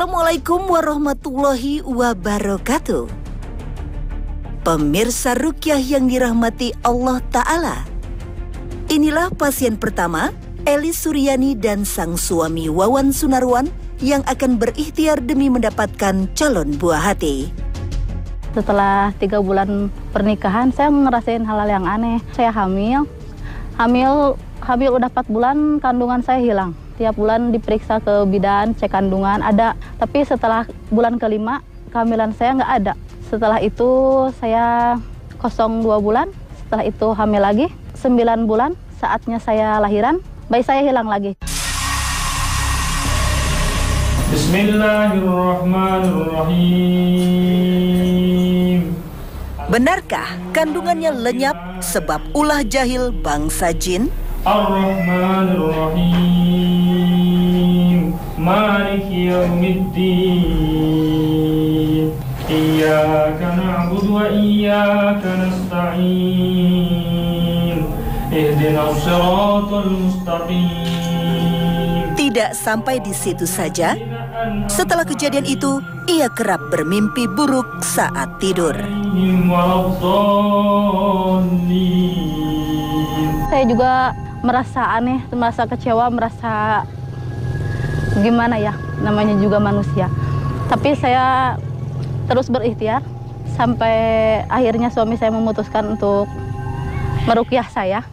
Assalamualaikum warahmatullahi wabarakatuh. Pemirsa Ruqyah yang dirahmati Allah Ta'ala. Inilah pasien pertama, Elis Suryani dan sang suami Wawan Sunarwan yang akan berikhtiar demi mendapatkan calon buah hati. Setelah 3 bulan pernikahan, saya ngerasain hal-hal yang aneh. Saya hamil udah 4 bulan, kandungan saya hilang. Tiap bulan diperiksa ke bidan, cek kandungan, ada. Tapi setelah bulan ke-5, kehamilan saya nggak ada. Setelah itu saya kosong 2 bulan, setelah itu hamil lagi. 9 bulan, saatnya saya lahiran, bayi saya hilang lagi. Bismillahirrahmanirrahim. Benarkah kandungannya lenyap sebab ulah jahil bangsa jin? Ar-Rahmanir-Rahim, Maliki Yaumiddin, Iyyaka na'budu wa iyyaka nasta'in, Ihdinas siratal mustaqim. Tidak sampai di situ saja. Setelah kejadian itu, ia kerap bermimpi buruk saat tidur. Saya juga merasa aneh, merasa kecewa, merasa gimana ya, namanya juga manusia. Tapi saya terus berikhtiar sampai akhirnya suami saya memutuskan untuk meruqyah saya.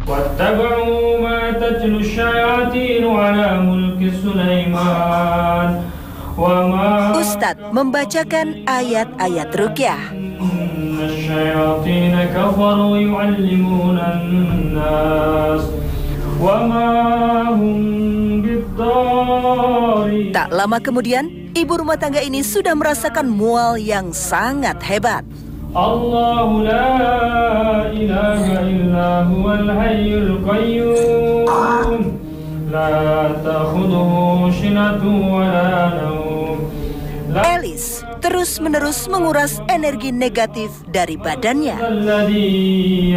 وَاتَّبَعُوا مَا تَتْلُو الشَّيَاطِينُ عَلَى مُلْكِ سُلَيْمَانَ وَمَا Ustadz membacakan ayat-ayat ruqyah. الشَّيَاطِينَ كَفَرُوا يُعَلِّمُونَ النَّاسَ وَمَا هُمْ بِالضَّارِينَ. Tak lama kemudian, ibu rumah tangga ini sudah merasakan mual yang sangat hebat. Allahu la ilaha illa huwal hayyul qayyum, la ta'khudhuhu sinatun wa la nawm. Elis terus-menerus menguras energi negatif dari badannya. Alladzi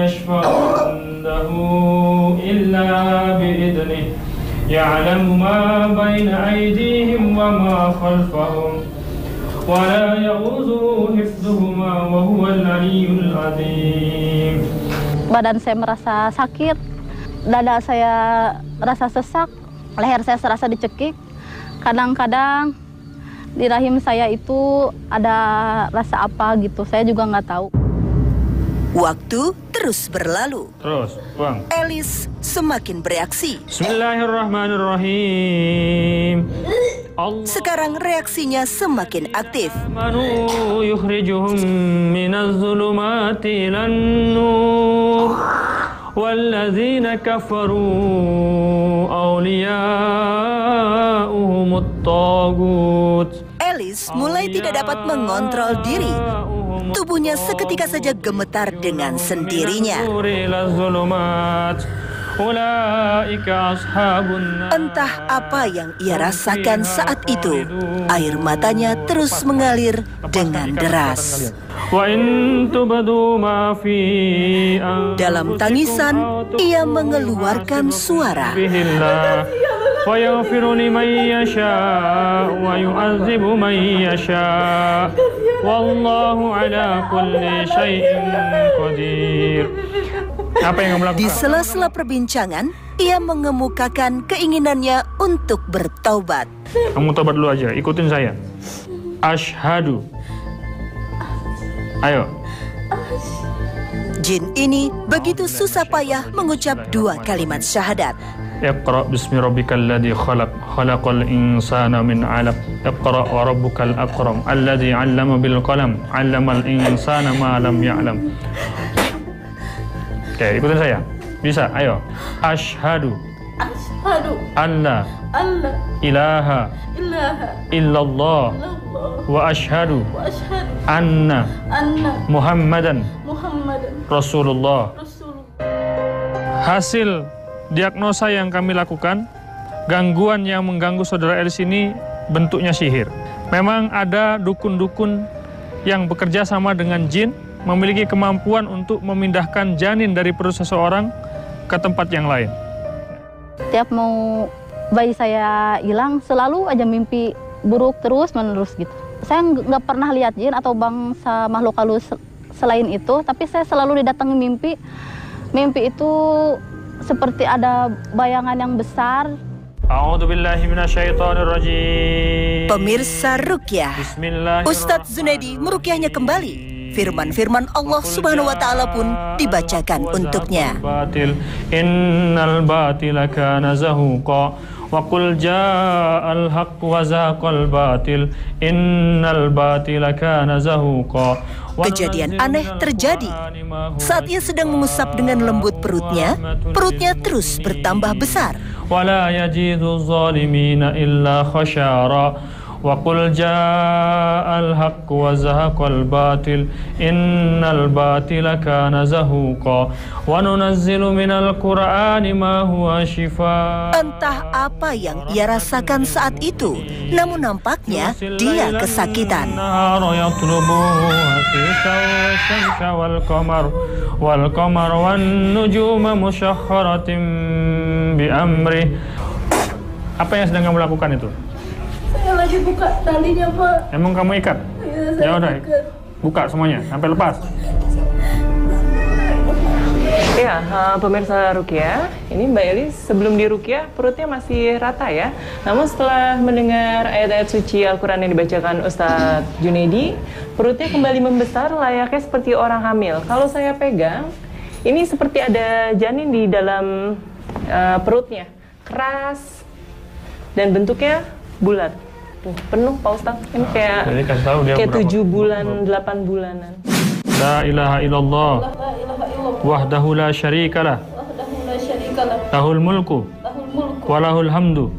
yashfa'u indahu illa bi'idnihi, ya'lamu ma baina aydihim wa ma khalfahum, wa la ya'udzuhu hifdhuhuma wa huwal 'aliyyul 'azim. Badan saya merasa sakit, dada saya rasa sesak, leher saya serasa dicekik. Kadang-kadang di rahim saya itu ada rasa apa gitu, saya juga nggak tahu. Waktu terus berlalu. Terus, Bang. Elis semakin bereaksi. Bismillahirrahmanirrahim. Sekarang reaksinya semakin aktif. Amanu yukhrijuhum minaz zulumati ilan nur, walladzina kafaru awliya'uhumut tagut. Elis mulai tidak dapat mengontrol diri. Tubuhnya seketika saja gemetar dengan sendirinya. Entah apa yang ia rasakan saat itu. Air matanya terus mengalir dengan deras. Dalam tangisan, ia mengeluarkan suara. Wallahu ala kulli syai'in qadir. Apa yang kamu lakukan? Di sela-sela perbincangan, ia mengemukakan keinginannya untuk bertaubat. Kamu taubat dulu aja, ikutin saya. Asyhadu. Ayo. Jin ini begitu susah payah mengucap 2 kalimat syahadat. Iqra bismi rabbikal ladzi khalaq, khalaqal insana min 'alaq. Iqra wa rabbukal akram, alladzi 'allama bil qalam, 'allamal insana ma lam ya'lam. Oke, ikutin saya. Bisa, ayo. Asyhadu alla ilaha illallah wa asyhadu anna Muhammadan Rasulullah. Hasil diagnosa yang kami lakukan, gangguan yang mengganggu saudara Elis ini bentuknya sihir. Memang ada dukun-dukun yang bekerja sama dengan jin, memiliki kemampuan untuk memindahkan janin dari perut seseorang ke tempat yang lain. Tiap mau bayi saya hilang, selalu aja mimpi buruk terus menerus gitu. Saya nggak pernah lihat jin atau bangsa makhluk halus selain itu, tapi saya selalu didatangi mimpi. Mimpi itu seperti ada bayangan yang besar. Pemirsa Ruqyah, Ustadz Zunaidi meruqyahnya kembali. Firman-firman Allah Subhanahu wa Ta'ala pun dibacakan untuknya. Innal batila kana zahuqa wa qul ja'al haqq wa zaqal batil innal batila kana zahuqa. Kejadian aneh terjadi. Saat ia sedang mengusap dengan lembut perutnya terus bertambah besar. Wala yajidu zalimina illa khasyara. Wa qul ja'al haqq wa zahaqal batil innal batila kana zahuqa wa nunazzilu minal qur'ani ma huwa shifaa. Entah apa yang ia rasakan saat itu, namun nampaknya dia kesakitan. Wal qamar wan nujuma musyakhkharatin bi amri. Apa yang sedang kamu lakukan itu? Saya lagi buka talinya, Pak. Emang kamu ikat? Ya udah, buka semuanya sampai lepas. Ya, pemirsa Ruqyah, ini Mbak Elis sebelum di Ruqyah perutnya masih rata ya. Namun setelah mendengar ayat-ayat suci Al-Quran yang dibacakan Ustadz Junaidi, perutnya kembali membesar layaknya seperti orang hamil. Kalau saya pegang, ini seperti ada janin di dalam perutnya, keras dan bentuknya bulat. Tuh, penuh Pak Ustadz. Ini kayak 7 bulan, 8 bulanan. La ilaha illallah wahdahu la syarikalah lahul mulku walahul hamdu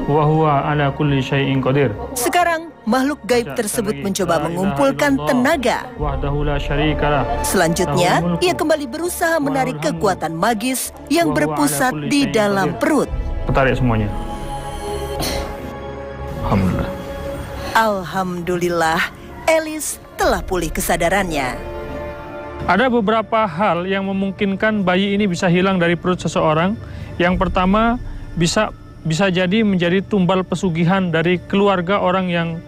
wa huwa ala kulli syai'in qadir. Sekarang makhluk gaib tersebut mencoba mengumpulkan tenaga. Wahdahu la syarikalah. Selanjutnya, ia kembali berusaha menarik kekuatan magis yang berpusat di dalam perut. Tarik semuanya. Alhamdulillah. Alhamdulillah, Elis telah pulih kesadarannya. Ada beberapa hal yang memungkinkan bayi ini bisa hilang dari perut seseorang. Yang pertama, bisa jadi menjadi tumbal pesugihan dari keluarga orang yang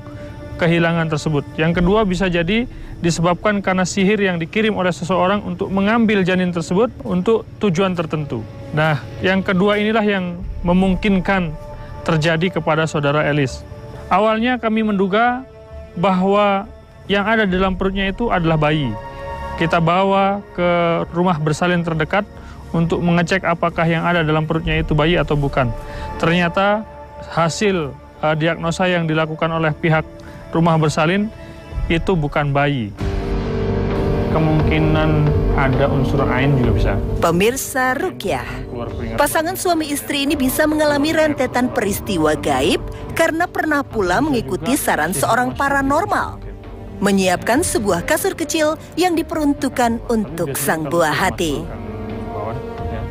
kehilangan tersebut. Yang kedua, bisa jadi disebabkan karena sihir yang dikirim oleh seseorang untuk mengambil janin tersebut untuk tujuan tertentu. Nah, yang kedua inilah yang memungkinkan terjadi kepada saudara Elis. Awalnya kami menduga bahwa yang ada di dalam perutnya itu adalah bayi. Kita bawa ke rumah bersalin terdekat untuk mengecek apakah yang ada dalam perutnya itu bayi atau bukan. Ternyata hasil diagnosa yang dilakukan oleh pihak rumah bersalin itu bukan bayi. Kemungkinan ada unsur ain juga bisa. Pemirsa Ruqyah, pasangan suami istri ini bisa mengalami rentetan peristiwa gaib karena pernah pula mengikuti saran seorang paranormal, menyiapkan sebuah kasur kecil yang diperuntukkan untuk sang buah hati.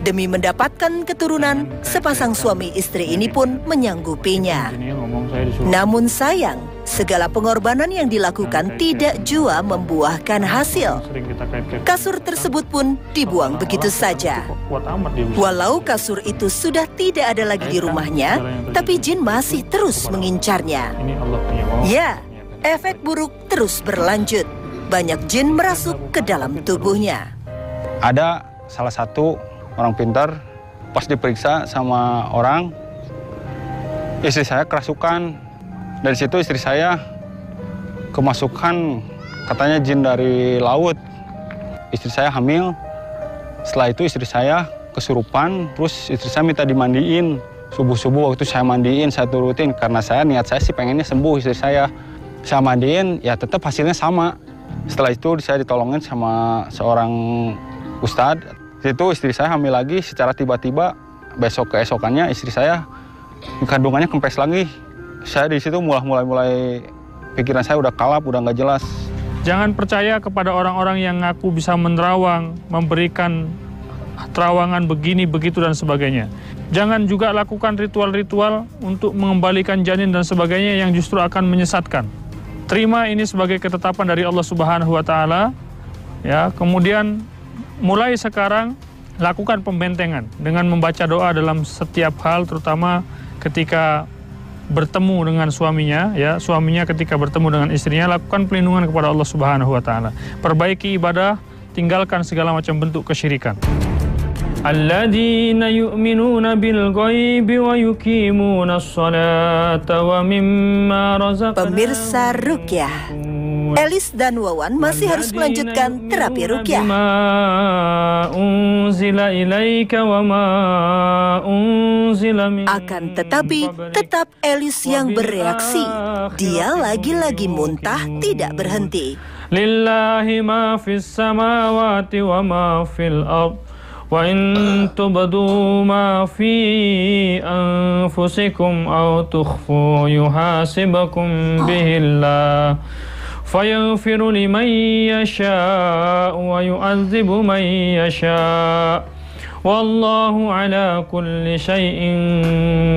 Demi mendapatkan keturunan, sepasang suami istri ini pun menyanggupinya. Namun sayang, segala pengorbanan yang dilakukan tidak jua membuahkan hasil. Kasur tersebut pun dibuang begitu saja. Walau kasur itu sudah tidak ada lagi di rumahnya, tapi jin masih terus mengincarnya. Ya, efek buruk terus berlanjut. Banyak jin merasuk ke dalam tubuhnya. Ada salah satu orang pintar, pas diperiksa sama orang, istri saya kerasukan. Dari situ istri saya kemasukan katanya jin dari laut. Istri saya hamil. Setelah itu istri saya kesurupan, terus istri saya minta dimandiin. Subuh-subuh waktu saya mandiin, saya turutin. Karena niat saya sih pengennya sembuh istri saya. Saya mandiin, ya tetap hasilnya sama. Setelah itu saya ditolongin sama seorang ustadz. Itu istri saya hamil lagi, secara tiba-tiba besok keesokannya istri saya kandungannya kempes lagi. Saya di situ mulai pikiran saya udah kalap, udah nggak jelas. Jangan percaya kepada orang-orang yang ngaku bisa menerawang, memberikan terawangan begini, begitu, dan sebagainya. Jangan juga lakukan ritual-ritual untuk mengembalikan janin dan sebagainya yang justru akan menyesatkan. Terima ini sebagai ketetapan dari Allah Subhanahu wa Ta'ala. Ya, kemudian mulai sekarang lakukan pembentengan dengan membaca doa dalam setiap hal, terutama ketika bertemu dengan suaminya, ya, suaminya ketika bertemu dengan istrinya, lakukan pelindungan kepada Allah Subhanahu wa taala. Perbaiki ibadah, tinggalkan segala macam bentuk kesyirikan. Alladzina yu'minuna bil ghaibi wa yuqimuna sholata wa mimma razaqnahum. Pemirsa Ruqyah, Elis dan Wawan masih harus melanjutkan terapi ruqyah. Akan tetapi, tetap Elis yang bereaksi. Dia lagi-lagi muntah tidak berhenti. Lillahi ma fis samawati wa ma fil ard. Wa in tubdu ma fi anfusikum aw tukhfu yuhasibakum bihillah. فَيَغْفِرُ لِمَنْ يَشَاءُ وَيُعَذِّبُ مَنْ يَشَاءُ وَاللَّهُ عَلَى كُلِّ شَيْءٍ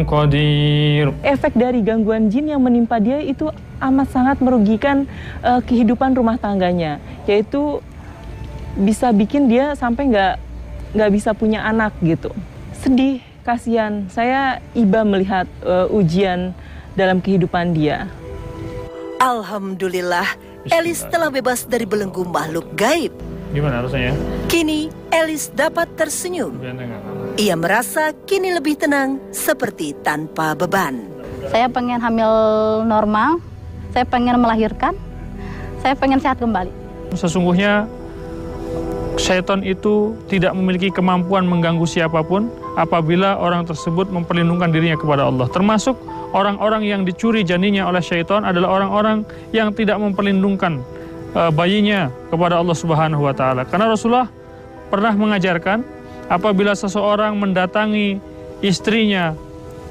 قَدِيرٌ. Efek dari gangguan jin yang menimpa dia itu amat sangat merugikan kehidupan rumah tangganya, yaitu bisa bikin dia sampai nggak bisa punya anak gitu. Sedih, kasihan. Saya iba melihat ujian dalam kehidupan dia. Alhamdulillah, Elis telah bebas dari belenggu makhluk gaib. Gimana rasanya? Kini, Elis dapat tersenyum. Ia merasa kini lebih tenang, seperti tanpa beban. Saya pengen hamil normal, saya pengen melahirkan, saya pengen sehat kembali. Sesungguhnya, syaitan itu tidak memiliki kemampuan mengganggu siapapun apabila orang tersebut memperlindungkan dirinya kepada Allah. Termasuk orang-orang yang dicuri janinnya oleh syaitan adalah orang-orang yang tidak memperlindungkan bayinya kepada Allah Subhanahu wa taala. Karena Rasulullah pernah mengajarkan apabila seseorang mendatangi istrinya,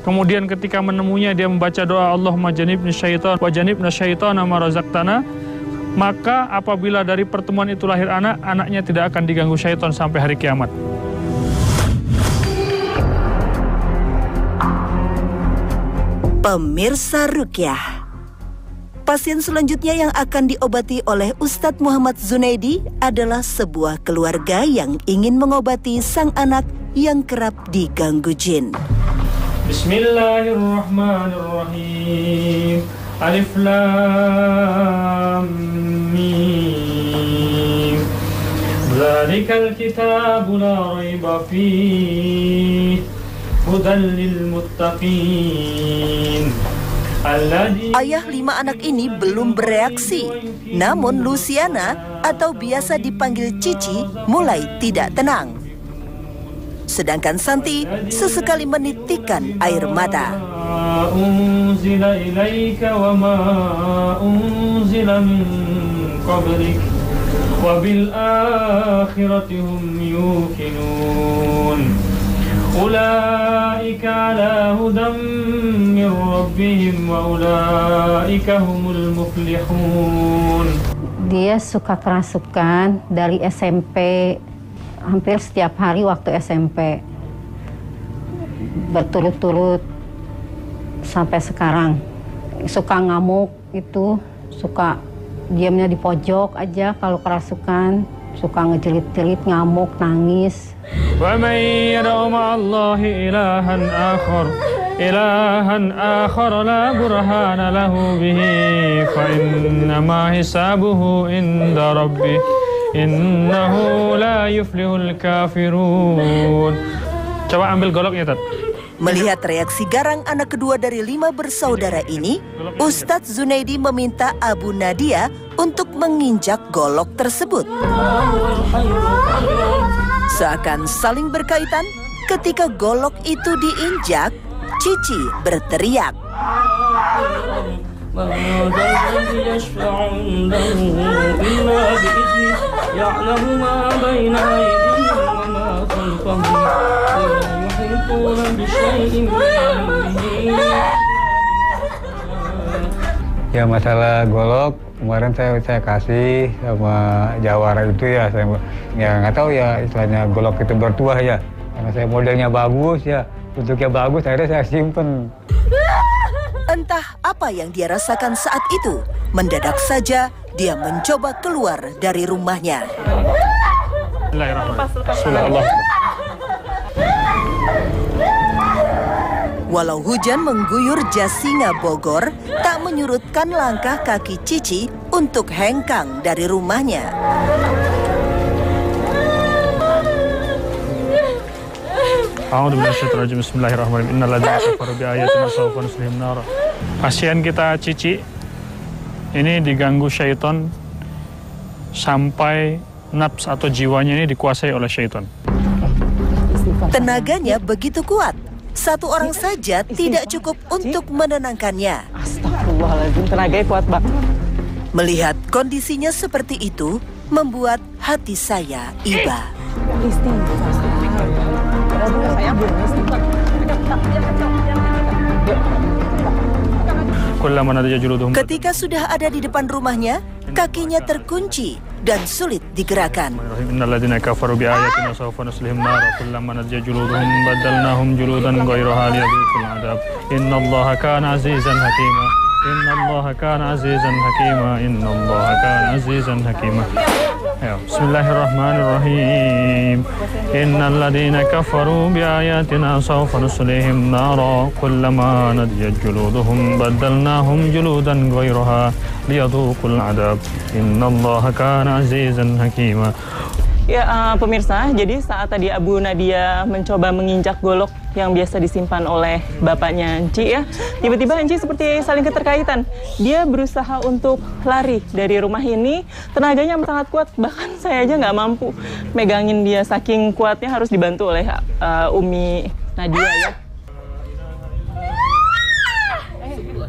kemudian ketika menemunya dia membaca doa Allahumma janibni syaitan wa janibna syaitana ma razaqtana, maka apabila dari pertemuan itu lahir anak, anaknya tidak akan diganggu syaitan sampai hari kiamat. Pemirsa Ruqyah, pasien selanjutnya yang akan diobati oleh Ustadz Muhammad Zunaidi adalah sebuah keluarga yang ingin mengobati sang anak yang kerap diganggu jin. Bismillahirrahmanirrahim. Alif Lam Mim. Dzalikal kitabu la raiba fihi. Hudan lil muttaqin. Ayah 5 anak ini belum bereaksi, namun Luciana atau biasa dipanggil Cici mulai tidak tenang. Sedangkan Santi sesekali menitikkan air mata. Unzila ilaika wa ma unzila min qablik wa bil akhirati hum yuqinun. Ulaika ala hudam min rabbihim wa ulaika humul muflihun. Dia suka kerasukan dari SMP, hampir setiap hari waktu SMP. Berturut-turut sampai sekarang. Suka ngamuk itu, suka diamnya di pojok aja kalau kerasukan, suka ngejelit-jelit, ngamuk, nangis. وَمَنْ يَدْعُ مَعَ اللَّهِ إِلَٰهًا آخَرَ لَا بُرْهَانَ لَهُ بِهِ فَإِنَّمَا حِسَابُهُ عِندَ رَبِّهِ إِنَّهُ لَا يُفْلِحُ الْكَافِرُونَ. Coba ambil goloknya, Tat. Melihat reaksi garang anak kedua dari 5 bersaudara ini, Ustadz Zunaidi meminta Abu Nadia untuk menginjak golok tersebut. Seakan saling berkaitan, ketika golok itu diinjak, Cici berteriak. Ya masalah golok kemarin saya kasih sama jawara itu ya, saya nggak tahu ya istilahnya golok itu bertuah ya, karena saya modelnya bagus ya, bentuknya bagus, akhirnya saya simpen. Entah apa yang dia rasakan saat itu, mendadak saja dia mencoba keluar dari rumahnya. Walau hujan mengguyur Jasinga Bogor, tak menyurutkan langkah kaki Cici untuk hengkang dari rumahnya. Pasien kita Cici ini diganggu syaitan sampai nafs atau jiwanya ini dikuasai oleh syaitan. Tenaganya begitu kuat, satu orang saja tidak cukup untuk menenangkannya. Astagfirullahaladzim, tenaganya kuat banget. Melihat kondisinya seperti itu, membuat hati saya iba. Ketika sudah ada di depan rumahnya, kakinya terkunci dan sulit digerakkan. Bismillahirrahmanirrahim. Innal ladzina kafaru bi ayatina sawfa nuslihim nara kullama nadiyat juluduhum badalnahum juludan ghayraha liyadhuqul adab. Innallaha kana azizan hakima. Ya, pemirsa, jadi saat tadi Abu Nadia mencoba menginjak golok yang biasa disimpan oleh bapaknya Enci ya, tiba-tiba Enci seperti saling keterkaitan. Dia berusaha untuk lari dari rumah ini, tenaganya sangat kuat, bahkan saya aja nggak mampu megangin dia, saking kuatnya, harus dibantu oleh Umi Nadia ya.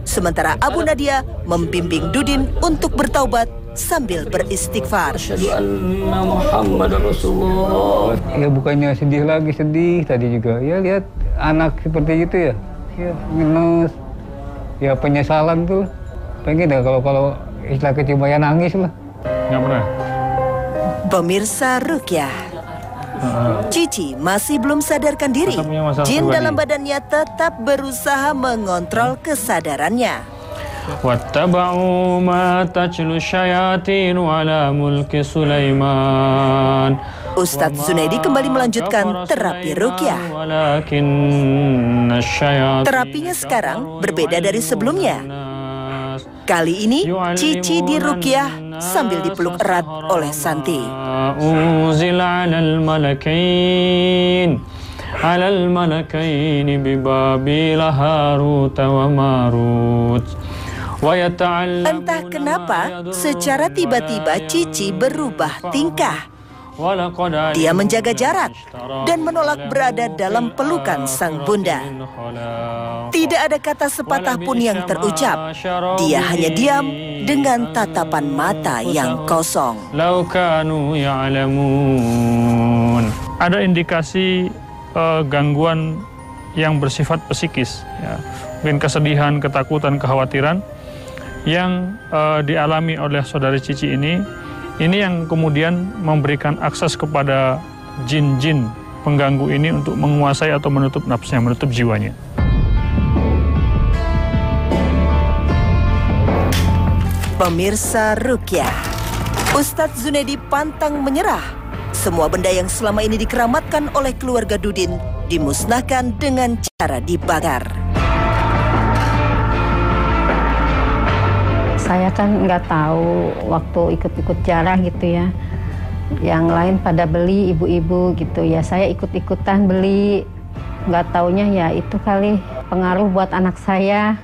Sementara Abu Nadia membimbing Dudin untuk bertaubat sambil beristighfar. Asyhadu anna Muhammadar Rasulullah. Ya bukannya sedih lagi, sedih tadi juga. Ya lihat anak seperti itu ya. Ya minus. Ya penyesalan tuh. Pengen dah kalau istilah kecil ya nangis lah. Nggak pernah. Pemirsa Rukyah, Cici masih belum sadarkan diri. Jin dalam badannya tetap berusaha mengontrol kesadarannya. Wattaba'u ma tatlu syayatin ala mulki Sulaiman. Ustadz Zunaidi kembali melanjutkan terapi rukyah. Terapinya sekarang berbeda dari sebelumnya. Kali ini Cici dirukyah sambil dipeluk erat oleh Santi. Alal malakaini bibabil Harut wa Marut. Entah kenapa, secara tiba-tiba Cici berubah tingkah. Dia menjaga jarak dan menolak berada dalam pelukan sang bunda. Tidak ada kata sepatah pun yang terucap. Dia hanya diam dengan tatapan mata yang kosong. Ada indikasi gangguan yang bersifat psikis, ya. Mungkin kesedihan, ketakutan, kekhawatiran yang dialami oleh saudari Cici ini yang kemudian memberikan akses kepada jin-jin pengganggu ini untuk menguasai atau menutup nafsunya, menutup jiwanya. Pemirsa Rukyah, Ustadz Zunaidi pantang menyerah. Semua benda yang selama ini dikeramatkan oleh keluarga Dudin dimusnahkan dengan cara dibakar. Saya kan nggak tahu waktu ikut-ikut jarah gitu ya. Yang lain pada beli, ibu-ibu gitu ya. Saya ikut-ikutan beli. Nggak taunya ya itu kali pengaruh buat anak saya.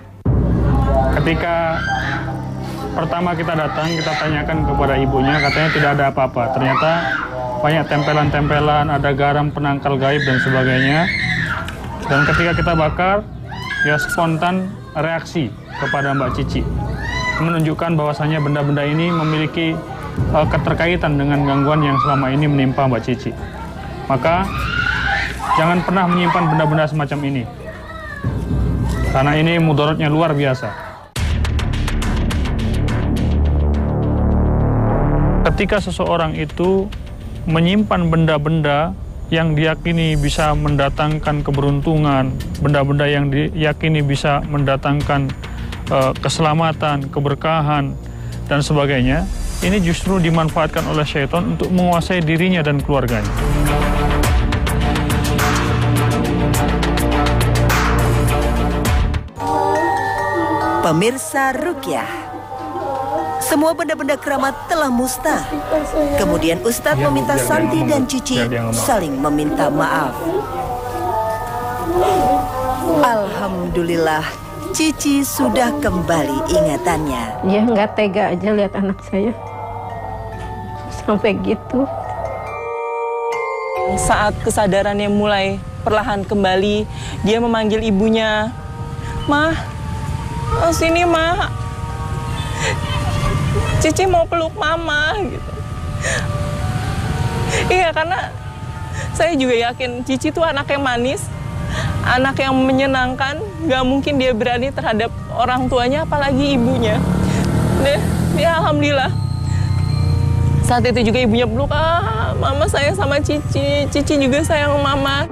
Ketika pertama kita datang, kita tanyakan kepada ibunya, katanya tidak ada apa-apa. Ternyata banyak tempelan-tempelan, ada garam penangkal gaib dan sebagainya. Dan ketika kita bakar, ya spontan reaksi kepada Mbak Cici, menunjukkan bahwasannya benda-benda ini memiliki keterkaitan dengan gangguan yang selama ini menimpa Mbak Cici. Maka jangan pernah menyimpan benda-benda semacam ini, karena ini mudaratnya luar biasa. Ketika seseorang itu menyimpan benda-benda yang diyakini bisa mendatangkan keberuntungan, benda-benda yang diyakini bisa mendatangkan keselamatan, keberkahan, dan sebagainya, ini justru dimanfaatkan oleh syaitan untuk menguasai dirinya dan keluarganya. Pemirsa Rukyah, semua benda-benda keramat telah musnah. Kemudian Ustadz meminta Santi dan Cici saling meminta maaf. Alhamdulillah, Cici sudah kembali ingatannya. Ya nggak tega aja lihat anak saya sampai gitu. Saat kesadarannya mulai perlahan kembali, dia memanggil ibunya, "Mah, sini Mah, Cici mau peluk Mama," gitu. Iya, karena saya juga yakin Cici tuh anak yang manis, anak yang menyenangkan, nggak mungkin dia berani terhadap orang tuanya, apalagi ibunya. Ya alhamdulillah. Saat itu juga ibunya peluk, "Mama sayang sama Cici, Cici juga sayang Mama."